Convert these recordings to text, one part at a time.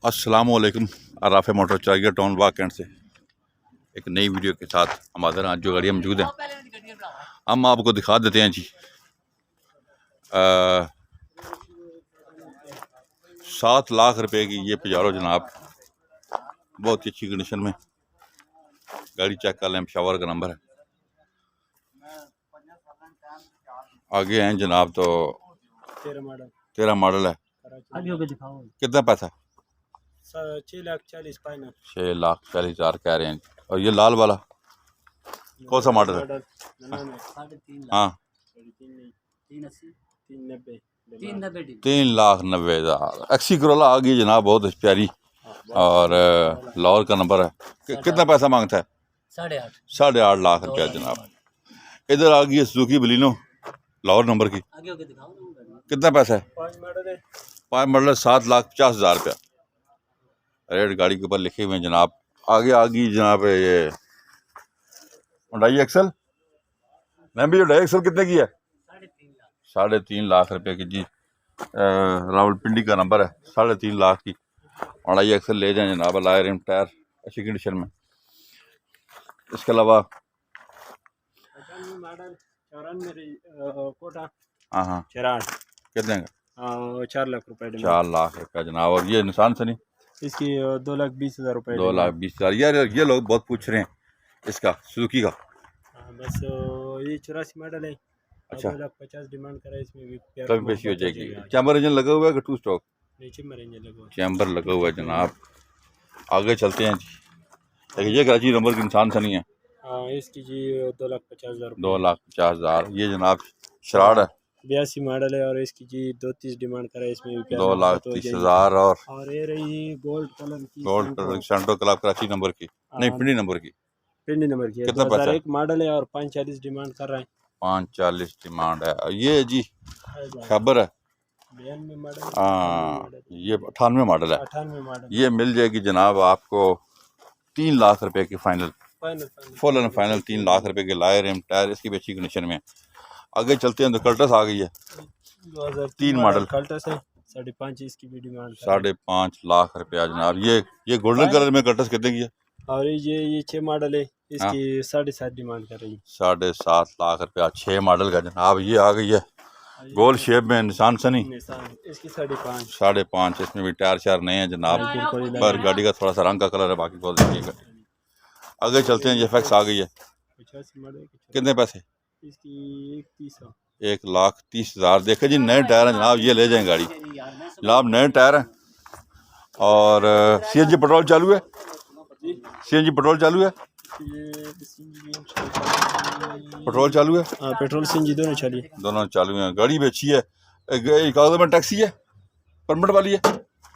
अस्सलामुअलैकुम। आराफ़े मोटर चाहिए टाउन वाक कैंट से एक नई वीडियो के साथ हमारे यहाँ जो गाड़ियाँ मौजूद हैं हम आपको दिखा देते हैं जी। 7 लाख रुपए की ये पजारो जनाब, बहुत ही अच्छी कंडीशन में गाड़ी चेक कर लें। शावर का नंबर है, आगे हैं जनाब तो 13 मॉडल है। कितना पैसा? 6,40,000 कह रहे हैं। और ये लाल वाला कौन सा मॉडल है? हाँ, 3,90,000। एक्सी करोला आ गई जनाब, बहुत प्यारी। और लाहौर का नंबर है। कितना पैसा मांगता है? 8.5 लाख रुपया जनाब। इधर आ गई है सुजुकी बलिनो लाहौर नंबर की। कितना पैसा है? 5 मॉडल 7,50,000 रुपया। रेड गाड़ी के ऊपर लिखे हुए हैं जनाब। आगे आ गई जनाब ये हुंडई एक्सल। मैम भी हुंडई एक्सल कितने की है? 3.5 लाख रुपए की जी। रावलपिंडी का नंबर है। 3.5 लाख की हुंडई एक्सल ले जाएं जनाब। लाए रिम टायर अच्छी कंडीशन में। इसके अलावा हाँ कितने का? 4 लाख रुपए। 4 लाख रुपया जनाब। और ये निशान सनी इसकी 2,20,000 रुपए। 2,20,000। यार ये लोग बहुत पूछ रहे हैं इसका सुजुकी का। बस ये 84 मॉडल है। अच्छा, 2,50,000 डिमांड करा है। इसमें भी कभी पेशी हो जाएगी। चैम्बर इंजन लगा हुआ है कि टू स्टॉक? चैम्बर इंजन लगा हुआ है। चैम्बर लगा हुआ है जनाब। आगे चलते हैं जी। देखिए ये कराची नंबर की निशान सनी है। इसकी जी 2,50,000 रुपए। 2,50,000। ये जनाब शराड है, 82 मॉडल है। और इसकी जी 2,30 डिमांड करा है। इसमें भी 2,30,000। और ये रही गोल्ड कलर की सेंट्रो क्लब कराची नंबर की, नहीं पिंडी नंबर की। पिंडी नंबर की है। कितना पैसा? 2001 मॉडल है और 5,40 डिमांड कर रहा है। 5,40 डिमांड है। ये जी खबर है। हाँ, ये 98 मॉडल है। 98 मॉडल। ये मिल जाएगी जनाब आपको 3 लाख रुपए की final, full and final 3 lakh रुपए के। लाए रिम टायर इसकी भी अच्छी कंडीशन में। आगे चलते हैं तो कल्टस आ गई है 3 मॉडल। कल्टस है 5.5 इसकी भी डिमांड 5.5 लाख रुपया जनाब। ये गोल्डन कलर में कल्टस कितने की है? और ये 6 मॉडल है। इसकी 7.5 डिमांड कर रही है। 7.5 लाख रुपया 6 मॉडल का जनाब। ये आ गई है गोल शेप में निशान सनी। इसकी 5.5। 5.5। इसमें भी टायर शायर नए हैं जनाब, पर गाड़ी का थोड़ा सा रंग का कलर है, बाकी खोल दीजिएगा। आगे चलते हैं। ये फैक्स आ गई है। 85 मॉडल। कितने पैसे? इसकी 1,30,000। देखे जी नए टायर हैं जनाब। ये ले जाएं गाड़ी जनाब, नए टायर हैं। और CNG पेट्रोल चालू है? CNG पेट्रोल चालू है? पेट्रोल चालू है? हाँ, पेट्रोल CNG दोनों चालू हैं। गाड़ी भी अच्छी है। कागज में टैक्सी है, परमिट वाली है?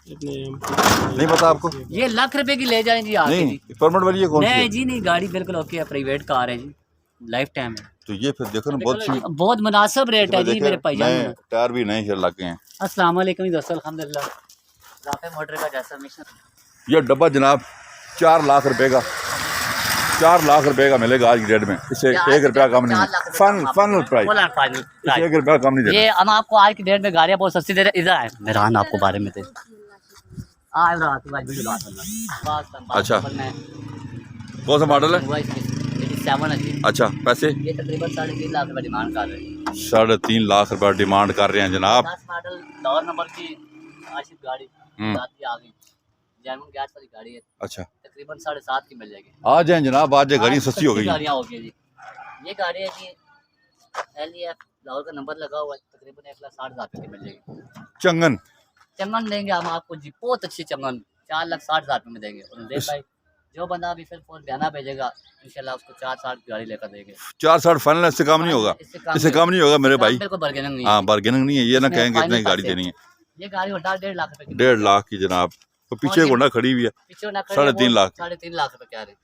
नहीं पता आपको? ये लाख रुपए की ले जाएं जी। नहीं, परमिट वाली है कौन सी? नहीं जी नहीं, गाड़ी बिल्कुल ओके है, प्राइवेट कार है जी, लाइफ टाइम है। तो ये फिर देखो ना, बहुत मुनासिब रेट है जी मेरे भाईजान। टायर भी नए शेयर लगे हैं। अस्सलाम वालेकुम दोस्तों, अल्हम्दुलिल्लाह। राफे मोटर का जैसा मिशन ये डब्बा जनाब 4 लाख रुपए का, 4 लाख रुपए का मिलेगा आज की डेट में। इससे 1 रुपया कम नहीं है। फाइनल प्राइस 1 रुपया कम नहीं देना। ये हम आपको आज की डेट में गाड़ियाँ बहुत सस्ती दे रहे हैं। इधर आए मेहरान आपको बारे में अच्छा, कौन सा मॉडल है? 87 है जी। अच्छा, पैसे? ये तकरीबन 3.5 लाख रुपए डिमांड कर रहे हैं। 3.5 लाख रुपया डिमांड कर रहे हैं जनाब। 10 मॉडल लाहौर नंबर की आशिफ गाड़ी आ गई, जैमन गैस वाली गाड़ी है। अच्छा, तकरीबन 7.5 की मिल जाएगी। आ जाए जनाब, आज गाड़ी सस्ती हो गई। गाड़ियाँ हो गई जी। ये गाड़ी है जी LEF लाहौर का नंबर लगा हुआ है। तकरीबन 1,60,000 की मिल जाएगी। चंगन देंगे हम आपको जी, बहुत अच्छी चंगन 4,60,000 में देंगे। और भाई जो बंदा अभी फिर फोन बयाना भेजेगा इंशाल्लाह उसको 4,60 की गाड़ी लेकर देंगे। 4,60 फाइनल। इससे कम नहीं होगा, इससे कम नहीं होगा मेरे भाई। बार्गेनिंग नहीं है। हाँ, बार्गेनिंग नहीं है। ये ना कहेंगे इतनी गाड़ी देनी है। ये गाड़ी होता 1.5 लाख रुपए की। 1.5 लाख की जनाब। तो पीछे होंडा खड़ी हुई है, 3.5 लाख। 3.5 लाख रुपए कह रहे हैं।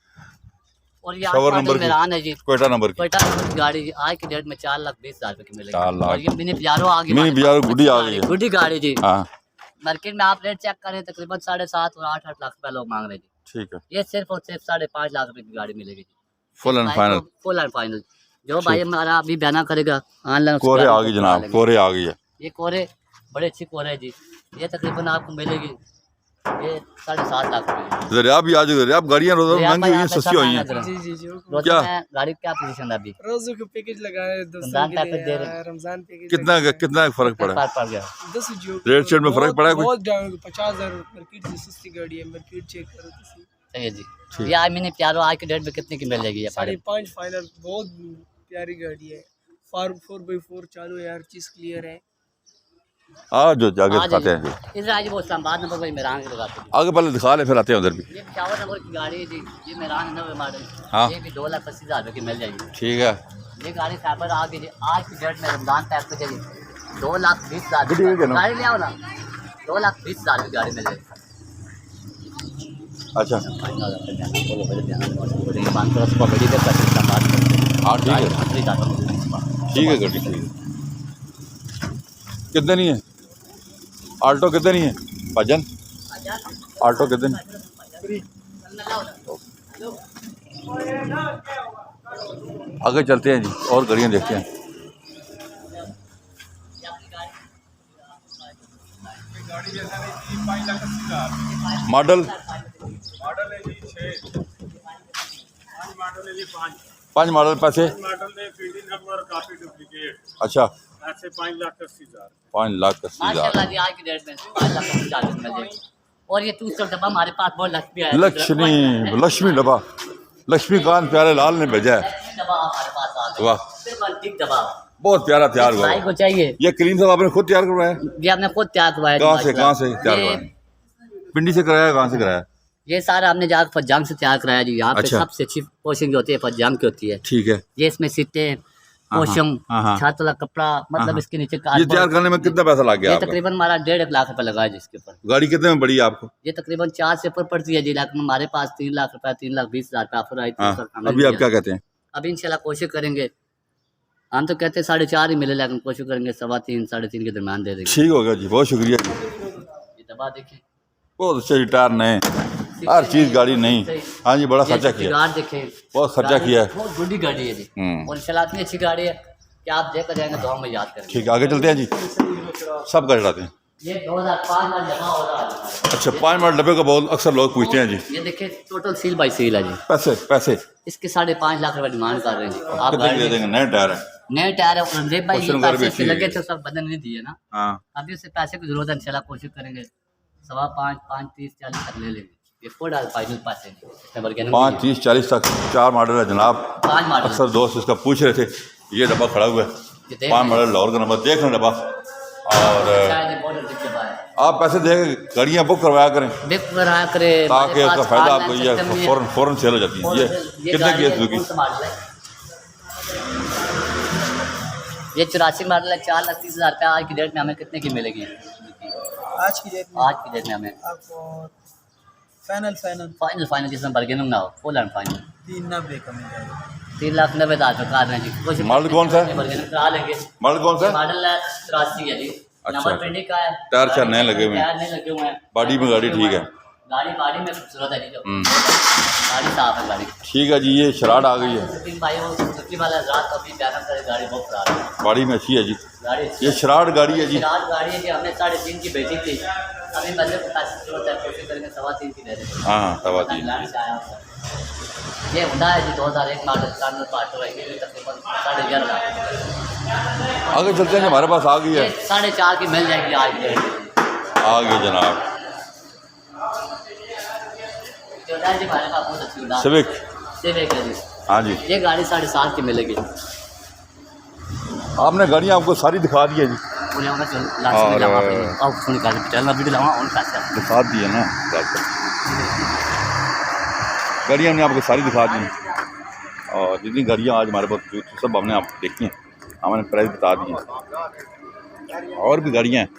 और ये शावर नंबर मेहरान है जी, क्वेटा नंबर की गाड़ी आज की डेट में 4,20,000 रुपए की मिलेगी। 4 लाख। और ये मिनी पिजारो आ गई। मिनी पिजारो गुड्डी आ गई है। गुड्डी गाड़ी जी। हाँ, मार्केट में आप रेट चेक करें तकरीबन 7.5 और 8 लाख रुपए लोग मांग रहे हैं जी। ठीक है। ये सिर्फ और सिर्फ 5.5 लाख रुपए की गाड़ी मिलेगी जी, फुल एंड फाइनल। जो भाई हमारा अभी बयाना करेगा ऑनलाइन। कोरे आ गई जनाब, कोरे आ गई है। ये कोरे बड़े अच्छी कोरे है जी। ये तकरीबन आपको मिलेगी ये 7.5 लाख रुपए। दरिया भी आज दरिया गाड़ियाँ रोज दरिया महंगी हुई हैं, पर सस्ती हुई हैं। जी जी जी रोज़ क्या? में गाड़ी क्या पोजीशन है अभी? रोज़ों के पैकेज लगाए दोस्तों रमजान के पैकेज दे लिए, रहे। रमजान पैकेज कितना लगाए। कितना फर्क पड़ा है? पार पड़ गया। 10 जो रेट शेट में फर्क पड़ा है कुछ? बहुत डाउन 50,000 मार्केट से सस्ती गाड़ी है, मार्केट चेक करो तुसी। सही है जी। ठीक। ये आई मैंने प्यारो आज के डेट में कितने की मिल जाएगी ये? 5.5 फाइनल, बहुत प्यारी गाड़ी है। 4x4 चालू है, हर चीज़ क्लियर है। आज जो आगे दिखाते हैं जी, इधर आज वो इस्लामाबाद नंबर कोई मेरान के लगाते हैं। आगे पहले दिखा ले फिर आते हैं उधर भी। ये 55 नंबर की गाड़ी है जी, ये मेरान नंबर मॉडल। हाँ। ये भी 2,80,000 रुपये की मिल जाएगी। ठीक है। ये गाड़ी साइबर आ गई जी, आज की डेट में रमजान पैक पे चली 2,20,000 ठीक है ना? गाड़ी ले आओ ना, 2,20,000 की गाड़ी मिल जाएगी। अच्छा हाँ ठीक है, ठीक है गाड़ी ठीक है। कितने नहीं है आल्टो? कितने नहीं है भजन? आल्टो कितने नहीं? आगे चलते हैं जी और गाड़ियाँ देखते हैं। मॉडल पाँच मॉडल पैसे अच्छा 5,80,000 माशाल्लाह जी, आज की डेट में 5,80,000 मिल जाएगी। और ये 200 डब्बा हमारे पास बहुत लक्ष्मी है। लक्ष्मी डब्बा लक्ष्मीकांत प्यारे लाल ने भेजा है। डब्बा हमारे पास आ गया। वाह सिर्फ अंतिम डब्बा बहुत प्यारा तैयार हुआ भाई है। को चाहिए। ये करीम साहब आपने खुद तैयार करवाया? ये हमने खुद तैयार करवाया। कहाँ से तैयार ये- करवाया? पिंडी से कराया? कहाँ से कराया? ये सारा हमने जाकर फज्जाम से तैयार कराया जी। यहाँ पे अच्छा। सबसे अच्छी पोशिंग होती है फज्जाम की होती है। ठीक है। ये इसमें सीटें, पोशम, हाँ। छत वाला कपड़ा, मतलब इसके नीचे ये तैयार करने में कितना पैसा लग गया ये आपका? तकरीबन हमारा 1.5 लाख रुपए लगा है जिसके ऊपर। गाड़ी कितने में पड़ी है आपको? ये तकरीबन 4 से ऊपर पड़ती है जी, लेकिन हमारे पास 3 लाख रुपए, 3,20,000 रुपये ऑफर आई थी। हाँ। सर, हमें अभी आप दिया। क्या कहते हैं? अभी इंशाल्लाह कोशिश करेंगे। हम तो कहते हैं 4.5 ही मिले, लेकिन कोशिश करेंगे 3.25 3.5 के दरमियान दे देंगे। ठीक हो गया जी, बहुत शुक्रिया जी। ये दबा देखिए, बहुत अच्छे टायर नए, हर चीज़ गाड़ी नहीं। हाँ जी, बड़ा खर्चा किया, गाड़ी देखें, बहुत खर्चा किया है। बहुत गुडी गाड़ी है जी। और इंशाल्लाह इतनी अच्छी गाड़ी है कि आप देखकर जाएंगे दुआ में याद करेंगे। ठीक है, आगे चलते हैं जी, सब का चढ़ाते हैं। ये 2005 में जमा हो रहा है। अच्छा, 5 मिनट डब्बे का बहुत अक्सर लोग पूछते हैं जी। ये देखिए टोटल सील बाई सील है जी। पैसे इसके 5.5 लाख रुपए डिमांड कर रहे हैं जी। आप कितने की दे गाड़ी देंगे? नए टायर है। नए टायर है, और भाई ये क्वेश्चन कर पैसे बेची लगे है। थे, सब बदल नहीं दिए ना। हाँ अभी उससे पैसे की जरूरत है, इंशाल्लाह कोशिश करेंगे 5.25 5 30 40 तक ले लेंगे। ये 4 फाइनल पैसे हैं। इतने बड़े 5 30 40 तक 4 मॉडल है जनाब। 5 मॉडल अक्सर दोस्त इसका पूछ रहे थे। ये डब्बा खड़ा हुआ है, ये देख 5 मॉडल लाहौर का नंबर, देख लें डब्बा। और शायद ये मॉडल दिख के बाद आप पैसे दे के गाड़ियाँ बुक करवाया करें देख कराया करे, ताकि हमारे उसका पास फायदा ऑनलाइन आपको ये सिस्टम नहीं है। फौरन सेल हो जाती है। ये कितने गाड़ी की है, है सुजुकी? कौन सा मॉडल है? ये 84 मॉडल है, 4,30,000 रुपये। आज की डेट में हमें कितने की मिलेगी? आज की डेट में आज की डेट में हमें आपको फाइनल फाइनल जिसमें बार्गेनिंग ना हो, फुल एंड फाइनल 390 का मिल जाएगा। 3,90,000 रुपये कार है जी। कोशिश मॉडल कौन सा है? बार्गेनिंग करा लेंगे। मॉडल कौन सा है? मॉडल है 83 है जी। अच्छा। नंबर पेंडिंग का है। टायर शायर नए लगे हुए हैं। टायर नहीं लगे हुए हैं। बॉडी में गाड़ी ठीक है। गाड़ी में खूबसूरत है जी। जो गाड़ी साफ है गाड़ी। ठीक है जी, ये शराड आ गई है। सुप्रीम भाई वो सुप्रीम वाला रात को भी बयान करे, गाड़ी बहुत खराब है। बॉडी में अच्छी है जी। गाड़ी अच्छी ये शराड गाड़ी है जी। रात गाड़ी है जी, हमने 3.5 की बेची थी। अभी बंदे को पैसे की जरूरत है, कोशिश करेंगे 3.25 की दे देंगे। हाँ तवा दी। इंग्लैंड से आया हूँ सर। ये हुंडा है जी, 2001 मॉडल स्टैंडर्ड पार्ट है। ये भी तकरीबन 11.5 लाख। आगे चलते हैं जी, हमारे पास आ गई है। ये 4.5 की मिल जाएगी आज की डेट। आ गई जनाब जो है जी हमारे पास बहुत अच्छी हुंडा सिविक। सिविक है जी। हाँ जी, ये गाड़ी 7.5 की मिलेगी। आपने गाड़ियाँ आपको सारी दिखा दी है जी। उन्हें होगा चल लास्ट में जावा पे और सुन का चलना वीडियो लावा उन पैसे दिखा दी है ना, गाड़ियाँ हमने आपको सारी दिखा दी हैं। और जितनी गाड़ियाँ आज हमारे पास सब हमने आप देखी हैं, हमने प्राइस बता दी हैं। और भी गाड़ियाँ हैं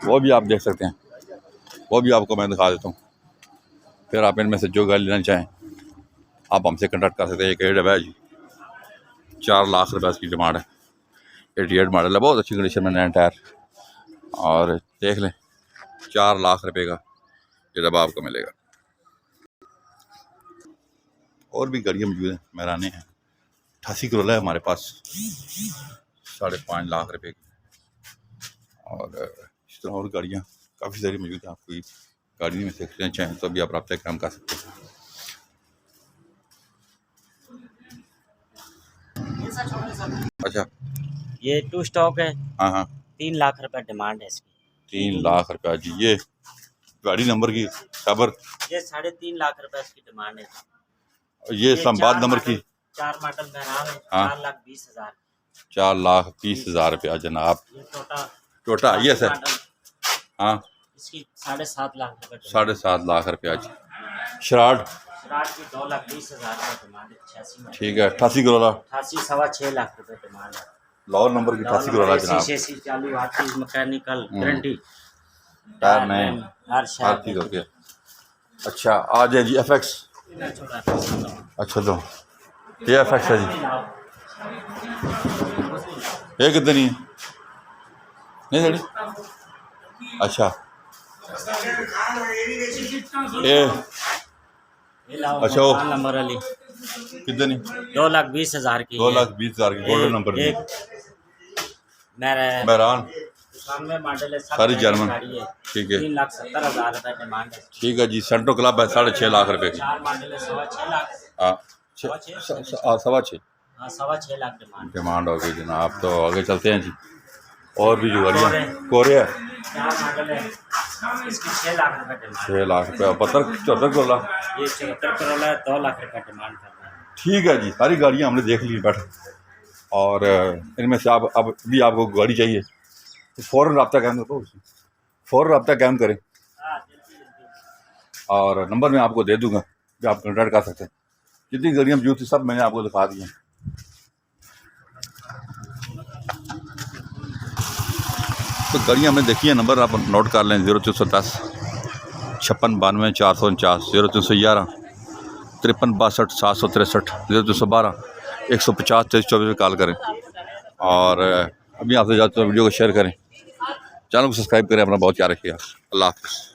वो भी आप देख सकते हैं, वो भी आपको मैं दिखा देता हूँ। फिर आप इनमें से जो गाड़ी लेना चाहें आप हमसे कॉन्टैक्ट कर सकते हैं। एक है जी, 4 लाख रुपये इसकी डिमांड है। 88 मॉडल है, बहुत अच्छी कंडीशन में, नया टायर। और देख लें 4 लाख रुपए का ये डब्बा आपको मिलेगा। और भी गाड़ियाँ मौजूद हैं, मैराने हैं। 88 करोला है हमारे पास, 5.5 लाख रुपए की। और इस तरह और गाड़ियाँ काफ़ी सारी मौजूद हैं, आपको गाड़ी में सीखना चाहें तो भी आप रब्ता काम कर सकते हैं। अच्छा, ये 2 स्टॉक है, हाँ हाँ, 3 लाख रुपए डिमांड है इसकी। 3 लाख रुपया जी। ये गाड़ी नंबर की खबर, ये 3.5 लाख रुपए इसकी डिमांड है। ये संवाद नंबर की 4 मॉडल बहराम है, हाँ। 4,20,000। 4,20,000 रुपया जनाब। ये टोटा टोटा ये सर, मॉडल, हाँ, इसकी 7.5 लाख रुपए डिमांड। 7.5 लाख रुपया जी। शराड शराट की 2,20,000 रुपए डिमांड है, 86 में। ठीक है। 88 करोला 88 6.25 लाख रुपए डिमांड है। लाहौर नंबर की 88 करोला जनाब। शीशे चालू, हर चीज मैकेनिकल गारंटी, टायर नए, हर हर शहर चीज़ होती है। अच्छा, आ जाए जी FX। अच्छा तो ये FX है जी। ये कितनी है? नहीं थोड़ी। अच्छा, ये अच्छा, वो नंबर वाली कितनी? 2,20,000 की। 2,20,000 की गोल्डन नंबर की मेरा बहरान, सामने मॉडल है, सारी जर्मन। गाड़ी है। ठीक है, 3,70,000 रुपए डिमांड है। ठीक है जी। सेंट्रो क्लब है 6.5 लाख रुपए की। 4 मॉडल है, 6.25 लाख। हाँ, 6.5 हाँ, 6.25 लाख डिमांड। डिमांड हो गई जनाब। तो आगे चलते हैं जी। और भी जो गाड़ियाँ कोरिया 4 मॉडल है, इसकी 6 लाख रुपए डिमांड। 6 लाख रुपया। 74 करोला, ये 74 करोला 2 लाख रुपए डिमांड कर रहा है। ठीक है जी। सारी गाड़ियाँ हमने देख ली बैठ, और इनमें से आप अब भी आपको गाड़ी चाहिए तो फ़ौरन रब्ता कायम करो, फ़ौरन रब्ता कायम करें, हाँ, जल्दी। और नंबर मैं आपको दे दूंगा कि आप कॉन्टैक्ट कर सकते हैं। जितनी गाड़ियाँ मौजूद थी सब मैंने आपको दिखा दी हैं। तो गाड़ियाँ हमने देखी हैं, नंबर आप नोट कर लें। 0310 56 92 449, 0311 53 62 763, 0312 150 23 24 कॉल करें। और अभी आपसे जाते हैं, वीडियो को शेयर करें, चैनल को सब्सक्राइब करें। अपना बहुत ख्याल रखिएगा। अल्लाह हाफ़िज़।